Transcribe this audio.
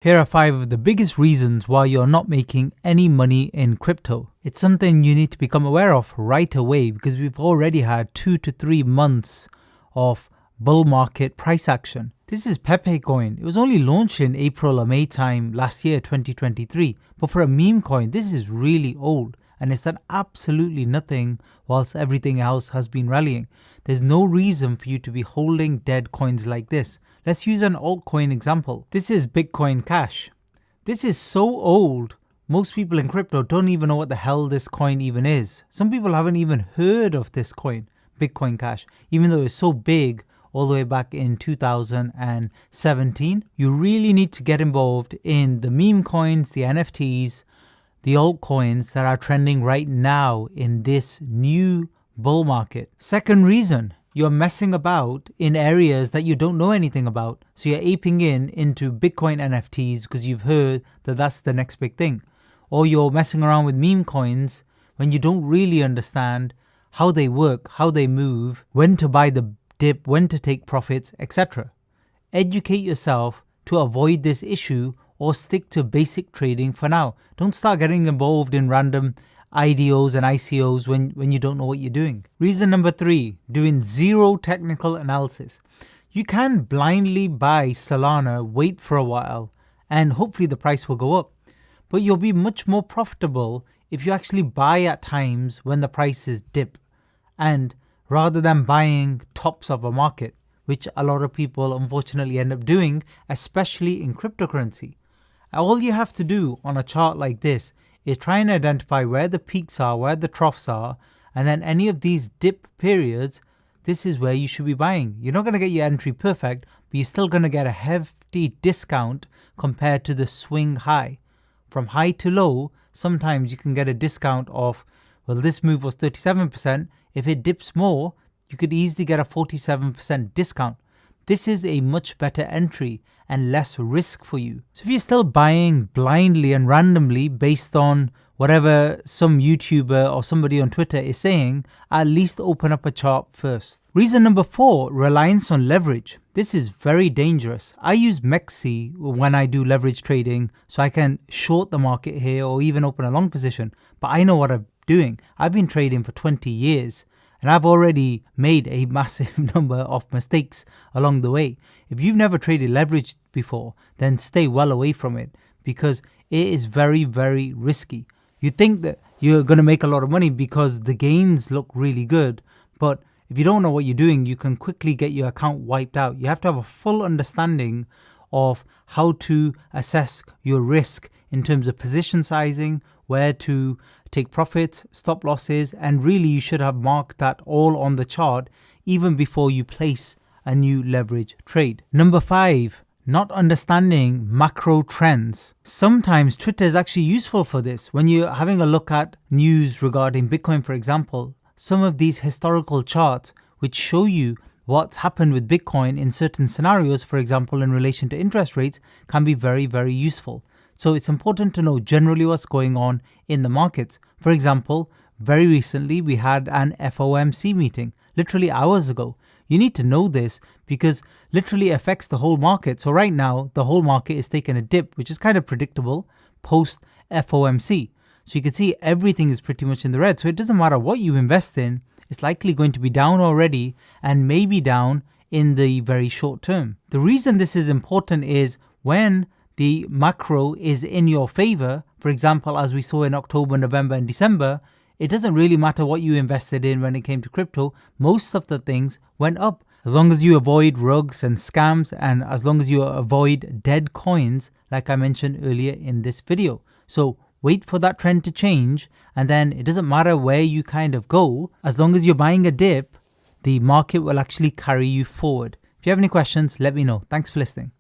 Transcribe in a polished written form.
Here are 5 of the biggest reasons why you're not making any money in crypto. It's something you need to become aware of right away because we've already had 2 to 3 months of bull market price action. This is Pepe coin. It was only launched in April or May time last year, 2023. But for a meme coin, this is really old and it's done absolutely nothing whilst everything else has been rallying. There's no reason for you to be holding dead coins like this. Let's use an altcoin example. This is Bitcoin Cash. This is so old, most people in crypto don't even know what the hell this coin even is. Some people haven't even heard of this coin, Bitcoin Cash, even though it's so big all the way back in 2017. You really need to get involved in the meme coins, the NFTs, the altcoins that are trending right now in this new bull market. Second reason, you're messing about in areas that you don't know anything about. So you're aping into Bitcoin NFTs because you've heard that that's the next big thing. Or you're messing around with meme coins when you don't really understand how they work, how they move, when to buy the dip, when to take profits, etc. Educate yourself to avoid this issue or stick to basic trading for now. Don't start getting involved in random IDOs and ICOs when you don't know what you're doing. Reason number 3, doing zero technical analysis. You can blindly buy Solana, wait for a while, and hopefully the price will go up. But you'll be much more profitable if you actually buy at times when the prices dip, and rather than buying tops of a market, which a lot of people unfortunately end up doing, especially in cryptocurrency. All you have to do on a chart like this is try and identify where the peaks are, where the troughs are, and then any of these dip periods, this is where you should be buying. You're not going to get your entry perfect, but you're still going to get a hefty discount compared to the swing high. From high to low, sometimes you can get a discount of, well, this move was 37%. If it dips more, you could easily get a 47% discount. This is a much better entry and less risk for you. So if you're still buying blindly and randomly based on whatever some YouTuber or somebody on Twitter is saying, at least open up a chart first. Reason number 4, reliance on leverage. This is very dangerous. I use MEXC when I do leverage trading so I can short the market here or even open a long position, but I know what I'm doing. I've been trading for 20 years. And I've already made a massive number of mistakes along the way. If you've never traded leverage before, then stay well away from it because it is very, very risky. You think that you're going to make a lot of money because the gains look really good. But if you don't know what you're doing, you can quickly get your account wiped out. You have to have a full understanding of how to assess your risk in terms of position sizing, where to take profits, stop losses, and really you should have marked that all on the chart even before you place a new leverage trade. Number 5, not understanding macro trends. Sometimes Twitter is actually useful for this. When you're having a look at news regarding Bitcoin, for example, some of these historical charts which show you what's happened with Bitcoin in certain scenarios, for example, in relation to interest rates, can be very, very useful. So it's important to know generally what's going on in the markets. For example, very recently we had an FOMC meeting, literally hours ago. You need to know this because literally affects the whole market. So right now, the whole market is taking a dip, which is kind of predictable post FOMC. So you can see everything is pretty much in the red. So it doesn't matter what you invest in, it's likely going to be down already and maybe down in the very short term. The reason this is important is when the macro is in your favor, for example, as we saw in October, November, and December, it doesn't really matter what you invested in when it came to crypto. Most of the things went up. As long as you avoid rugs and scams, and as long as you avoid dead coins, like I mentioned earlier in this video. So wait for that trend to change, and then it doesn't matter where you kind of go. As long as you're buying a dip, the market will actually carry you forward. If you have any questions, let me know. Thanks for listening.